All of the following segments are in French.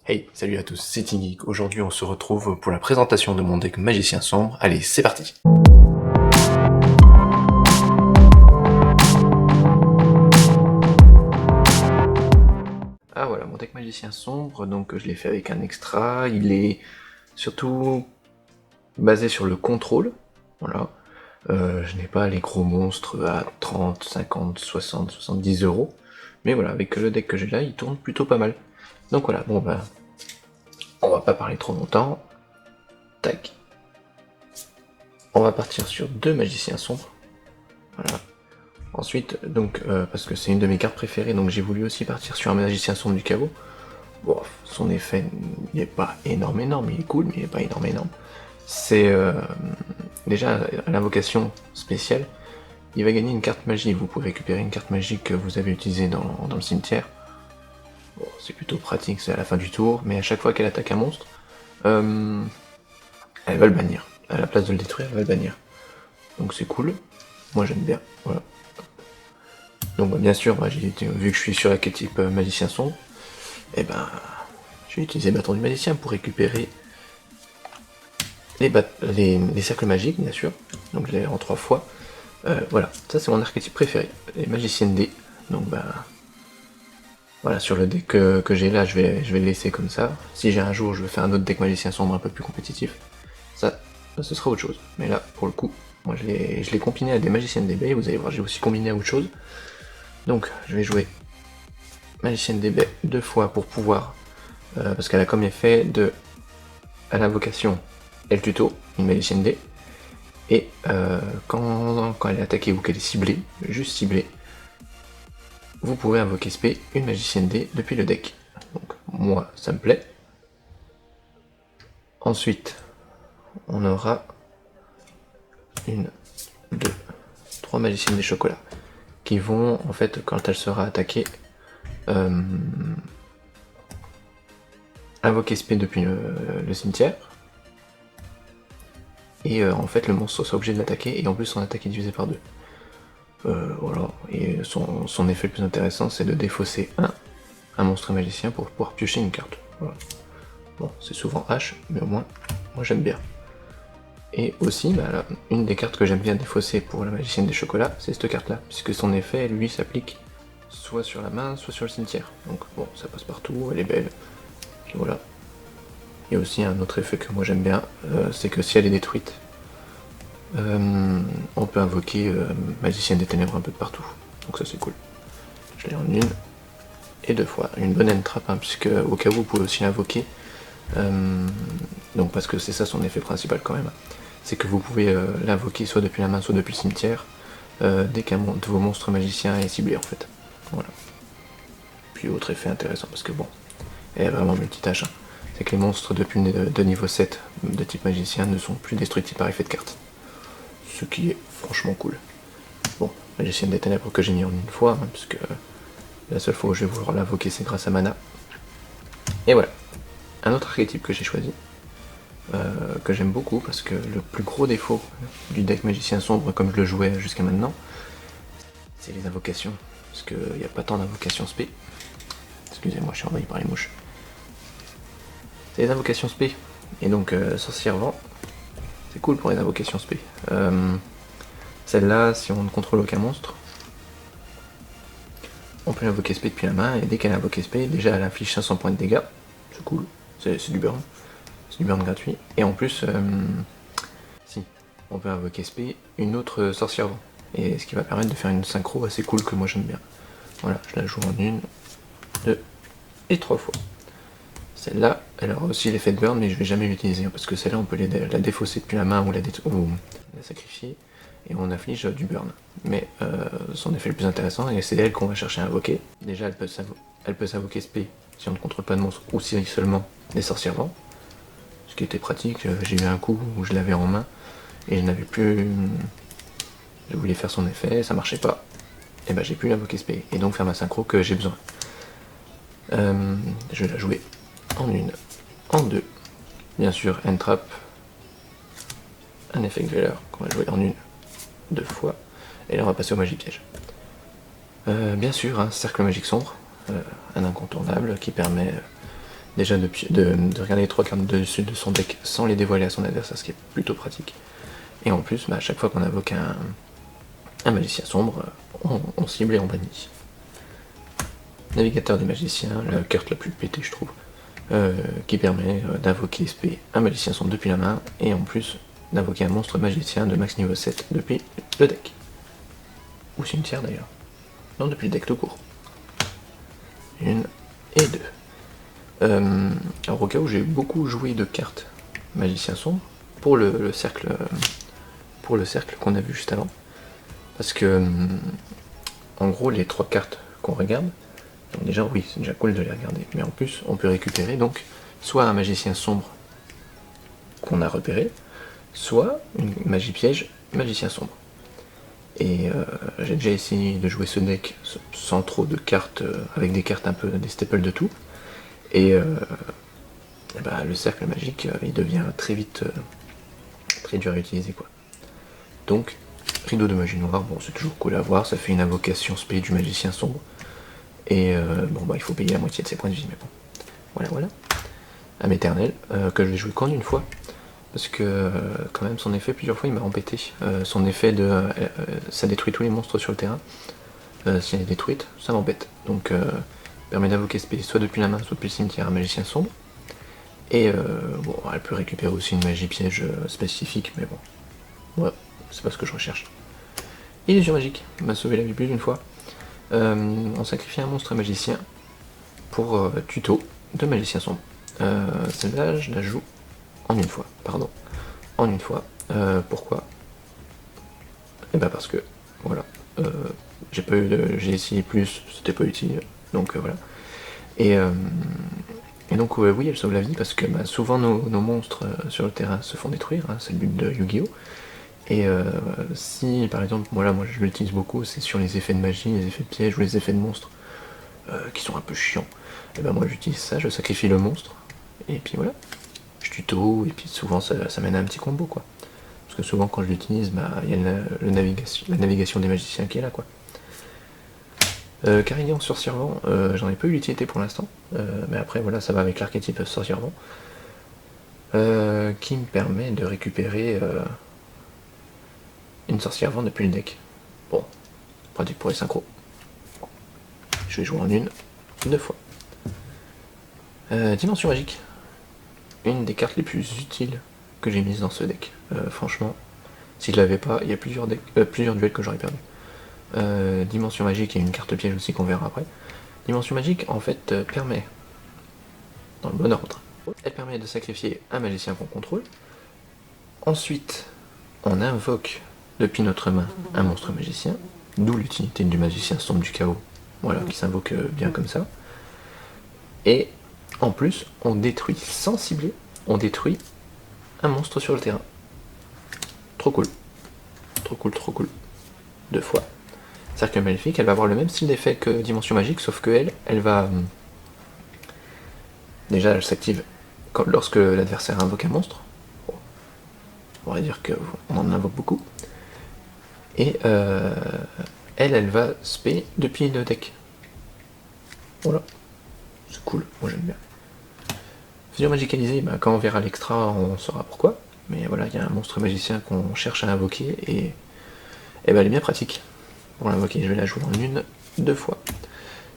Hey, salut à tous, c'est Tinggeek. Aujourd'hui on se retrouve pour la présentation de mon deck Magicien Sombre. Allez, c'est parti. Ah voilà, mon deck Magicien Sombre, donc je l'ai fait avec un extra. Il est surtout basé sur le contrôle. Voilà. Je n'ai pas les gros monstres à 30, 50, 60, 70 euros. Mais voilà, avec le deck que j'ai là, il tourne plutôt pas mal. Donc voilà, bon bah, on va pas parler trop longtemps. Tac. On va partir sur deux magiciens sombres. Voilà. Ensuite, donc, parce que c'est une de mes cartes préférées, donc j'ai voulu aussi partir sur un magicien sombre du caveau. Bon, son effet, il est pas énorme, il est cool, mais il est pas énorme. C'est déjà à l'invocation spéciale, il va gagner une carte magie. Vous pouvez récupérer une carte magique que vous avez utilisée dans le cimetière. Bon, c'est plutôt pratique, c'est à la fin du tour, mais à chaque fois qu'elle attaque un monstre, elle va le bannir. À la place de le détruire, elle va le bannir. Donc c'est cool. Moi j'aime bien. Voilà. Donc bah, bien sûr, vu que je suis sur l'archétype magicien sombre, et ben j'ai utilisé bâton du magicien pour récupérer les cercles magiques, bien sûr. Donc je l'ai en 3 fois. Voilà, ça c'est mon archétype préféré, les magiciennes D. Donc bah voilà, sur le deck que j'ai là, je vais le laisser comme ça. Si j'ai un jour, je veux faire un autre deck magicien sombre un peu plus compétitif, ça ce sera autre chose. Mais là, pour le coup, moi je l'ai combiné à des magiciennes DB, vous allez voir, j'ai aussi combiné à autre chose. Donc je vais jouer magicienne DB 2 fois pour pouvoir, parce qu'elle a comme effet de, à l'invocation, elle tuto, une magicienne D, et quand elle est attaquée ou qu'elle est ciblée, juste ciblée, vous pouvez invoquer SP une magicienne D depuis le deck. Donc moi ça me plaît. Ensuite, on aura une, deux, trois magiciennes des chocolats qui vont, en fait, quand elle sera attaquée, invoquer SP depuis le cimetière. Et en fait, le monstre sera obligé de l'attaquer, et en plus, son attaque est divisée par deux. Voilà, et son effet le plus intéressant, c'est de défausser un monstre magicien pour pouvoir piocher une carte. Voilà. Bon, c'est souvent H, mais au moins, moi j'aime bien. Et aussi, bah, là, une des cartes que j'aime bien défausser pour la magicienne des chocolats, c'est cette carte-là, puisque son effet, lui, s'applique soit sur la main, soit sur le cimetière. Donc bon, ça passe partout, elle est belle. Et voilà. Il y a aussi un autre effet que moi j'aime bien, c'est que si elle est détruite, on peut invoquer magicienne des ténèbres un peu de partout. Donc ça c'est cool. Je l'ai en une et deux fois. Une bonne end-trap, hein, puisque au cas où vous pouvez aussi l'invoquer. Donc parce que c'est ça son effet principal quand même. C'est que vous pouvez l'invoquer soit depuis la main, soit depuis le cimetière, dès qu'un de vos monstres magiciens est ciblé en fait. Voilà. Puis autre effet intéressant, parce que bon, elle est vraiment multitâche, hein, c'est que les monstres depuis de niveau 7 de type magicien ne sont plus destructibles par effet de carte. Ce qui est franchement cool. Bon, magicienne des ténèbres que j'ai mis en une fois, hein, puisque la seule fois où je vais vouloir l'invoquer c'est grâce à mana. Et voilà. Un autre archétype que j'ai choisi, que j'aime beaucoup, parce que le plus gros défaut du deck magicien sombre comme je le jouais jusqu'à maintenant, c'est les invocations. Parce qu'il n'y a pas tant d'invocations spé. Excusez-moi, je suis envahi par les mouches. C'est les invocations spé. Et donc, sorcière vent, c'est cool pour les invocations spé. Celle-là, si on ne contrôle aucun monstre, on peut l'invoquer spé depuis la main, et dès qu'elle invoque spé, déjà elle inflige 500 points de dégâts. C'est cool, c'est du burn. C'est du burn gratuit. Et en plus, si, on peut invoquer SP une autre sorcière vent. Et ce qui va permettre de faire une synchro assez cool que moi j'aime bien. Voilà, je la joue en une, deux et trois fois. Celle-là, elle aura aussi l'effet de burn, mais je vais jamais l'utiliser, hein, parce que celle-là on peut la défausser depuis la main ou la sacrifier, et on inflige du burn. Mais son effet le plus intéressant, et c'est elle qu'on va chercher à invoquer. Déjà, elle peut s'invoquer SP si on ne contrôle pas de monstre, ou si seulement des sorcières vent. Ce qui était pratique, j'ai eu un coup où je l'avais en main, et je n'avais plus... Je voulais faire son effet, ça marchait pas. Et ben j'ai pu l'invoquer SP, et donc faire ma synchro que j'ai besoin. Je vais la jouer en une, en deux. Bien sûr, Entrap, un effet Veller qu'on va jouer en une, deux fois. Et là on va passer au Magie Piège. Bien sûr, un cercle magique sombre, un incontournable qui permet déjà de regarder les 3 cartes de dessus de son deck sans les dévoiler à son adversaire, ce qui est plutôt pratique. Et en plus, à chaque fois qu'on invoque un magicien sombre, on cible et on bannit. Navigateur des magiciens, la carte la plus pétée je trouve, qui permet d'invoquer SP un magicien sombre depuis la main, et en plus d'invoquer un monstre magicien de max niveau 7 depuis le deck. Ou cimetière d'ailleurs. Non, depuis le deck tout court. 1 et 2. Alors au cas où j'ai beaucoup joué de cartes magicien sombre, pour le cercle qu'on a vu juste avant, parce que en gros les 3 cartes qu'on regarde, donc déjà oui c'est déjà cool de les regarder, mais en plus on peut récupérer donc soit un magicien sombre qu'on a repéré, soit une magie piège magicien sombre. Et j'ai déjà essayé de jouer ce deck sans trop de cartes, avec des cartes un peu des staples de tout, et le cercle magique il devient très vite très dur à utiliser quoi. Donc rideau de magie noire, bon c'est toujours cool à voir, ça fait une invocation spé du magicien sombre, et il faut payer la moitié de ses points de vie, mais bon, voilà. Âme éternelle, que je vais jouer qu'en une fois, parce que quand même son effet plusieurs fois il m'a embêté. Son effet de ça détruit tous les monstres sur le terrain, si elle est détruite, ça m'embête. Donc permet d'invoquer SP soit depuis la main, soit depuis le cimetière un magicien sombre. Et elle peut récupérer aussi une magie piège spécifique, mais bon, ouais, c'est pas ce que je recherche. Illusion magique m'a sauvé la vie plus d'une fois. On sacrifie un monstre magicien pour tuto de magicien sombre. Celle-là, je la joue en une fois, pourquoi? Et parce que, voilà, j'ai essayé plus, c'était pas utile, donc voilà. Et donc oui, elle sauve la vie parce que souvent nos monstres sur le terrain se font détruire, hein, c'est le but de Yu-Gi-Oh! Et si par exemple, moi je l'utilise beaucoup, c'est sur les effets de magie, les effets de piège ou les effets de monstres qui sont un peu chiants. Et moi j'utilise ça, je sacrifie le monstre, et puis voilà, je tuto, et puis souvent ça mène à un petit combo quoi. Parce que souvent quand je l'utilise, il y a la navigation des magiciens qui est là quoi. Carignan Sorcier-Vent, j'en ai pas eu l'utilité pour l'instant, mais après voilà, ça va avec l'archétype Sorcier-Vent, qui me permet de récupérer une Sorcier-Vent depuis le deck. Bon, pratique pour les synchros. Je vais jouer en 2 fois. Dimension magique, une des cartes les plus utiles que j'ai mises dans ce deck. Franchement, si je l'avais pas, il y a plusieurs duels que j'aurais perdu. Dimension magique et une carte piège aussi qu'on verra après. Dimension magique en fait permet, dans le bon ordre, elle permet de sacrifier un magicien qu'on contrôle. Ensuite, on invoque depuis notre main un monstre magicien, d'où l'utilité du magicien sombre du chaos, voilà, qui s'invoque bien comme ça. Et en plus, on détruit sans cibler, on détruit un monstre sur le terrain. Trop cool. Trop cool. 2 fois. Cercle maléfique, elle va avoir le même style d'effet que Dimension magique, sauf que elle va... Déjà, elle s'active lorsque l'adversaire invoque un monstre. Bon. On va dire qu'on en invoque beaucoup. Et elle va spé depuis le deck. Voilà. C'est cool, moi j'aime bien. Fusion magicalisée, quand on verra l'extra, on saura pourquoi. Mais voilà, il y a un monstre magicien qu'on cherche à invoquer, et elle est bien pratique. Pour l'invoquer, je vais la jouer en 2 fois.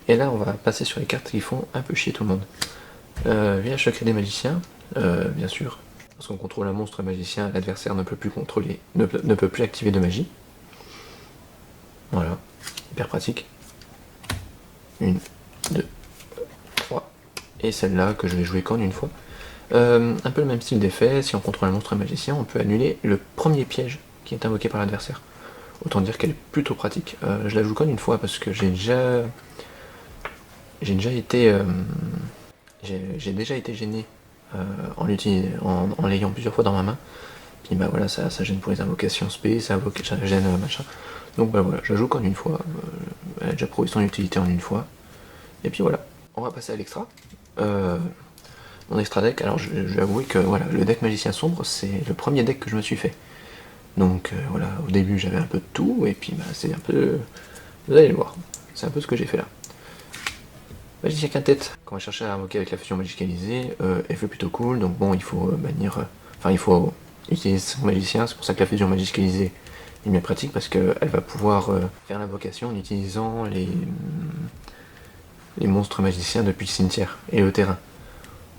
Et là, on va passer sur les cartes qui font un peu chier tout le monde. Village secret des magiciens, bien sûr. Lorsqu'on contrôle un monstre magicien, l'adversaire ne peut plus contrôler, ne peut plus activer de magie. Voilà, hyper pratique. 1, 2, 3. Et celle-là que je vais jouer qu'en une fois. Un peu le même style d'effet, si on contrôle un monstre magicien, on peut annuler le premier piège qui est invoqué par l'adversaire. Autant dire qu'elle est plutôt pratique. Je la joue qu'en une fois parce que j'ai déjà été gêné en l'ayant plusieurs fois dans ma main. Puis voilà, ça gêne pour les invocations spé, ça gêne machin. Donc voilà, je la joue qu'en une fois. Elle a déjà prouvé son utilité en une fois. Et puis voilà, on va passer à l'extra. Mon extra deck, alors je vais avouer que voilà, le deck magicien sombre, c'est le premier deck que je me suis fait. Donc voilà, au début j'avais un peu de tout, et puis c'est un peu... Vous allez le voir, c'est un peu ce que j'ai fait là. Magicien quintette, quand on va chercher à invoquer avec la fusion magicalisée, effet plutôt cool, donc bon, il faut bannir. Enfin, il faut utiliser son magicien, c'est pour ça que la fusion magicalisée est bien pratique, parce qu'elle va pouvoir faire l'invocation en utilisant les monstres magiciens depuis le cimetière et le terrain.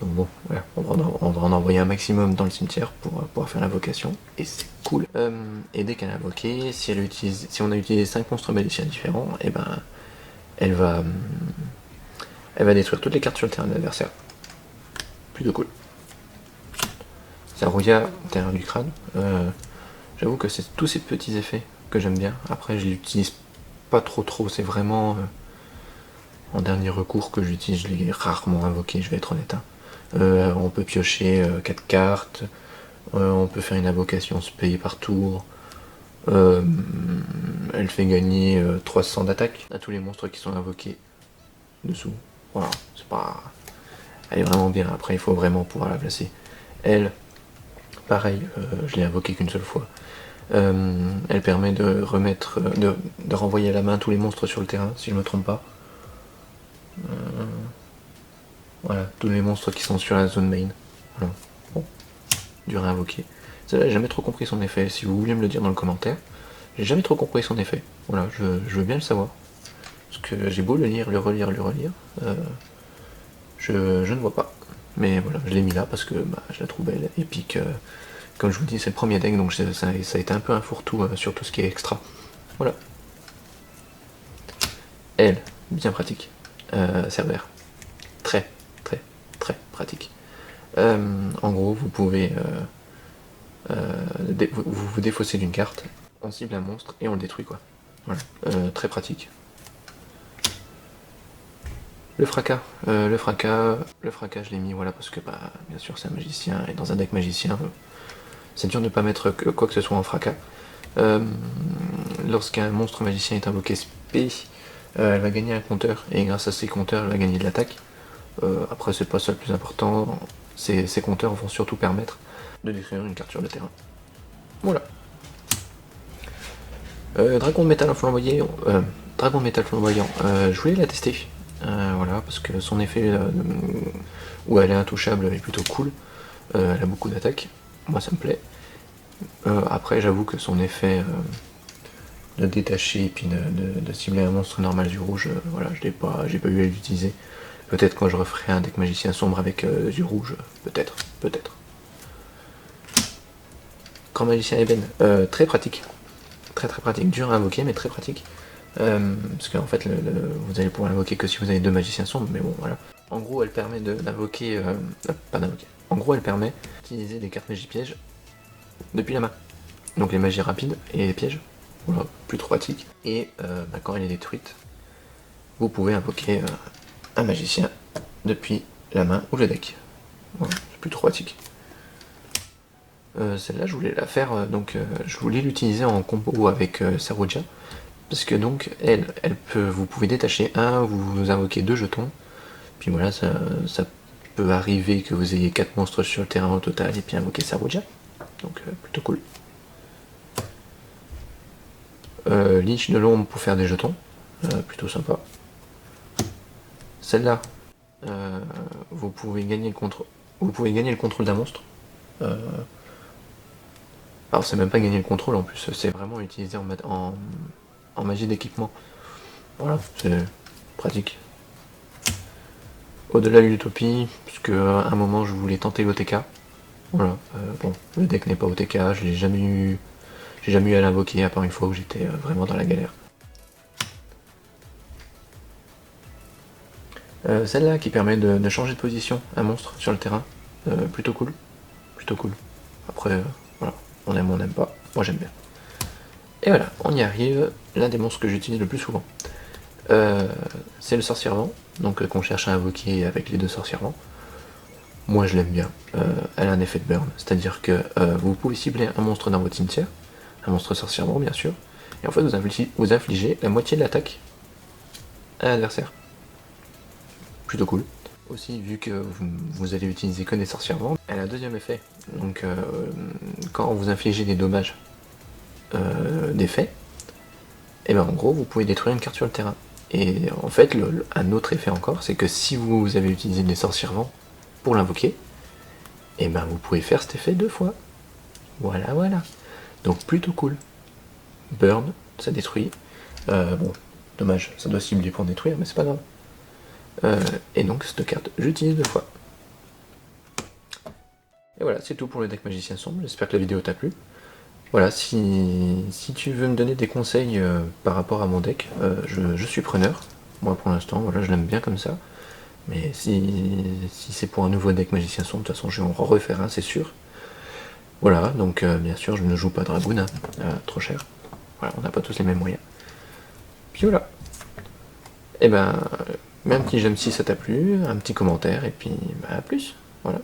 Donc bon, voilà, on va en envoyer un maximum dans le cimetière pour pouvoir faire l'invocation, et c'est cool. Et dès qu'elle a invoqué, si on a utilisé 5 monstres magiciens différents, et ben elle va détruire toutes les cartes sur le terrain de l'adversaire. Plutôt cool. Sarouya, terrain du crâne. J'avoue que c'est tous ces petits effets que j'aime bien. Après, je l'utilise pas trop, c'est vraiment en dernier recours que j'utilise, je l'ai rarement invoqué, je vais être honnête. On peut piocher 4 cartes, on peut faire une invocation spé par tour. Elle fait gagner 300 d'attaque à tous les monstres qui sont invoqués dessous. Voilà, c'est pas. Elle est vraiment bien, après il faut vraiment pouvoir la placer. Elle, pareil, je l'ai invoquée qu'une seule fois. Elle permet de remettre, de renvoyer à la main tous les monstres sur le terrain, si je me trompe pas. Voilà, tous les monstres qui sont sur la zone main. Voilà. Bon, dur à invoquer. Celle-là, j'ai jamais trop compris son effet. Si vous voulez me le dire dans le commentaire, j'ai jamais trop compris son effet. Voilà, je veux bien le savoir. Parce que j'ai beau le lire, le relire, je ne vois pas. Mais voilà, je l'ai mis là parce que je la trouve belle, épique. Comme je vous dis, c'est le premier deck, donc ça a été un peu un fourre-tout sur tout ce qui est extra. Voilà. Elle, bien pratique. Cerbère. Très pratique. En gros, vous pouvez vous défausser d'une carte, on cible un monstre et on le détruit quoi. Voilà. Très pratique. Le fracas, je l'ai mis voilà parce que bien sûr c'est un magicien et dans un deck magicien, c'est dur de ne pas mettre quoi que ce soit en fracas. Lorsqu'un monstre magicien est invoqué spé, elle va gagner un compteur et grâce à ces compteurs elle va gagner de l'attaque. Après c'est pas ça le plus important, ces compteurs vont surtout permettre de détruire une carte sur le terrain. Voilà. Dragon de métal flamboyant, je voulais la tester. Voilà, parce que son effet où elle est intouchable est plutôt cool. Elle a beaucoup d'attaques, moi ça me plaît. Après j'avoue que son effet de détacher et puis de cibler un monstre normal du rouge, voilà, j'ai pas eu à l'utiliser. Peut-être quand je referai un deck magicien sombre avec du rouge, peut-être. Grand magicien ébène, très pratique. Très pratique, dur à invoquer mais très pratique. Parce qu'en fait vous allez pouvoir l'invoquer que si vous avez 2 magiciens sombres, mais bon voilà. En gros elle permet d'invoquer. Pas d'invoquer. En gros elle permet d'utiliser des cartes magie pièges depuis la main. Donc les magies rapides et les pièges. Voilà, plus trop pratique. Et quand elle est détruite, vous pouvez invoquer un magicien depuis la main ou le deck. Voilà, c'est plus trop pratique. Celle-là je voulais la faire, donc je voulais l'utiliser en combo avec Sarouja. Parce que donc vous pouvez détacher un, vous invoquez 2 jetons, puis voilà, ça peut arriver que vous ayez 4 monstres sur le terrain au total, et puis invoquer Sarouja, donc plutôt cool. Lich de l'ombre pour faire des jetons, plutôt sympa. Celle-là, vous pouvez gagner le contrôle d'un monstre. Alors c'est même pas gagner le contrôle en plus, c'est vraiment utilisé en magie d'équipement. Voilà, c'est pratique. Au-delà de l'utopie, puisque à un moment je voulais tenter l'OTK. Voilà, bon, le deck n'est pas OTK, je l'ai jamais eu. J'ai jamais eu à l'invoquer, à part une fois où j'étais vraiment dans la galère. Celle-là qui permet de changer de position un monstre sur le terrain, plutôt cool. Après, voilà, on aime ou on n'aime pas, moi j'aime bien. Et voilà, on y arrive, l'un des monstres que j'utilise le plus souvent. C'est le sorcier-vent, donc qu'on cherche à invoquer avec les 2 sorciers-vents. Moi je l'aime bien, elle a un effet de burn, c'est-à-dire que vous pouvez cibler un monstre dans votre cimetière, un monstre sorcier-vent bien sûr, et en fait vous infligez la moitié de l'attaque à l'adversaire. Plutôt cool. Aussi, vu que vous allez utiliser que des sorciers-vent, elle a un deuxième effet. Donc quand vous infligez des dommages d'effet, et ben en gros vous pouvez détruire une carte sur le terrain. Et en fait, un autre effet encore, c'est que si vous avez utilisé des sorciers vent pour l'invoquer, et ben vous pouvez faire cet effet 2 fois. Voilà, voilà. Donc plutôt cool. Burn, ça détruit. Bon, dommage, ça doit cibler pour détruire, mais c'est pas grave. Et donc cette carte, j'utilise 2 fois. Et voilà, c'est tout pour le deck Magicien Sombre, j'espère que la vidéo t'a plu. Voilà, si tu veux me donner des conseils par rapport à mon deck, je suis preneur. Moi pour l'instant, voilà, je l'aime bien comme ça. Mais si c'est pour un nouveau deck Magicien Sombre, de toute façon je vais en refaire un, c'est sûr. Voilà, donc bien sûr je ne joue pas Dragoon, hein, trop cher. Voilà, on n'a pas tous les mêmes moyens. Puis voilà. Et ben, mets un petit j'aime si ça t'a plu, un petit commentaire, et puis bah, à plus. Voilà.